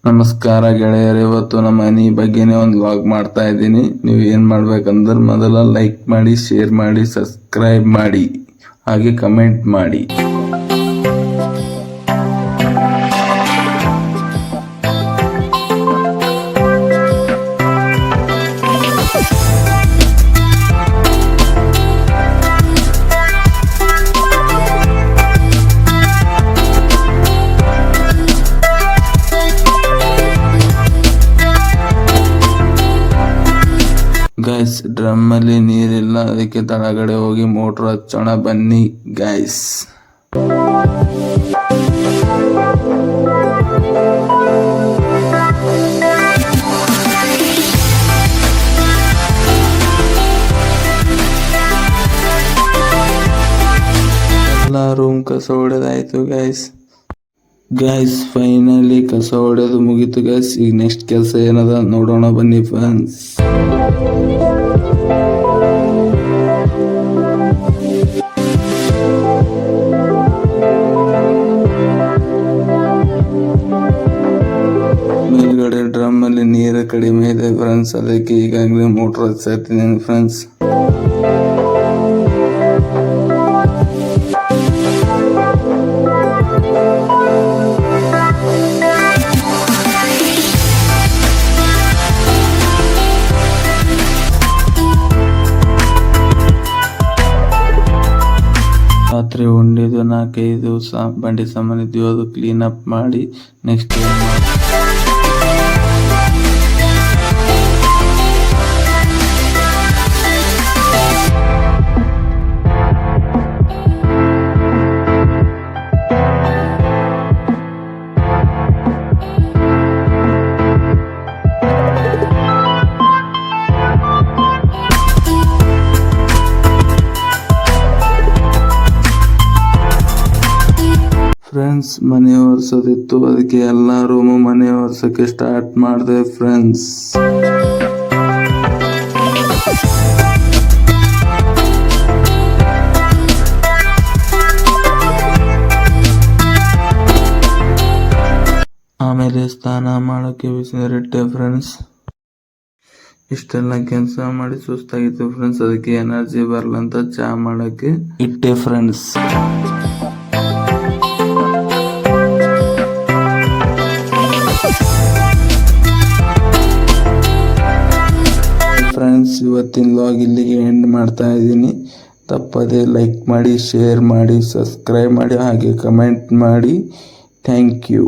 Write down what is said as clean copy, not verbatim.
ನಮಸ್ಕಾರ ಗೆಳೆಯರೇ, ಇವತ್ತು ನಮ್ಮ ಮನೆ ಬಗ್ಗೆನೇ ಒಂದು ವ್ಲಾಗ್ ಮಾಡ್ತಾ ಇದ್ದೀನಿ. ನೀವು ಏನು ಮಾಡ್ಬೇಕಂದ್ರೆ ಮೊದಲ ಲೈಕ್ ಮಾಡಿ, ಶೇರ್ ಮಾಡಿ, ಸಬ್ಸ್ಕ್ರೈಬ್ ಮಾಡಿ, ಹಾಗೆ ಕಮೆಂಟ್ ಮಾಡಿ. ಗೈಸ್, ಡ್ರಮ್ ಅಲ್ಲಿ ನೀರಿಲ್ಲ, ಅದಕ್ಕೆ ತಳಗಡೆ ಹೋಗಿ ಮೋಟರ್ ಹಚ್ಚೋಣ ಬನ್ನಿ ಗೈಸ್. ಎಲ್ಲ ರೂಮ್ ಕಸ ಹೊಡೆದಾಯ್ತು ಗೈಸ್ ಫೈನಲಿ ಕಸ ಹೊಡೆದು ಮುಗೀತು ಗೈಸ್. ಈಗ ನೆಕ್ಸ್ಟ್ ಕೆಲಸ ಏನದ ನೋಡೋಣ ಬನ್ನಿ ಫ್ರೆಂಡ್ಸ್. ಮೇಲ್ಗಡೆ ಡ್ರಮ್ ಅಲ್ಲಿ ನೀರು ಕಡಿಮೆ ಇದೆ ಫ್ರೆಂಡ್ಸ್, ಅದಕ್ಕೆ ಈಗಾಗಲೇ ಮೋಟರ್ ಹಚ್ಚಿದ್ದೀನಿ ಫ್ರೆಂಡ್ಸ್. ರಾತ್ರಿ ಉಂಡಿದ್ದು 4-5 ಬಂಡಿ ಸಾಮಾನು ಇದ್ವು, ಅದು ಕ್ಲೀನ್ ಅಪ್ ಮಾಡಿ ನೆಕ್ಸ್ಟ್ ಫ್ರೆಂಡ್ಸ್ ಮನೆ ಒರೆಸೋದಿತ್ತು, ಅದಕ್ಕೆ ಎಲ್ಲ ರೂಮು ಮನೆ ಒರೆಸೋಕೆ ಸ್ಟಾರ್ಟ್ ಮಾಡಿದೆ ಫ್ರೆಂಡ್ಸ್. ಆಮೇಲೆ ಸ್ನಾನ ಮಾಡೋಕೆ ಬಿಸಿನೀರಿಟ್ಟೆ ಫ್ರೆಂಡ್ಸ್. ಇಷ್ಟೆಲ್ಲ ಕೆಲಸ ಮಾಡಿ ಸುಸ್ತಾಗಿತ್ತು ಫ್ರೆಂಡ್ಸ್, ಅದಕ್ಕೆ ಎನರ್ಜಿ ಬರಲಂತ ಚಹಾ ಮಾಡೋಕೆ ಇಟ್ಟೆ ಫ್ರೆಂಡ್ಸ್. ಫ್ರೆಂಡ್ಸ್, ಇವತ್ತಿನ ವ್ಲಾಗ್ ಇಲ್ಲಿಗೆ ಎಂಡ್ ಮಾಡ್ತಾ ಇದ್ದೀನಿ. ತಪ್ಪದೆ ಲೈಕ್ ಮಾಡಿ, ಶೇರ್ ಮಾಡಿ, ಸಬ್ಸ್ಕ್ರೈಬ್ ಮಾಡಿ, ಹಾಗೆ ಕಮೆಂಟ್ ಮಾಡಿ. Thank you.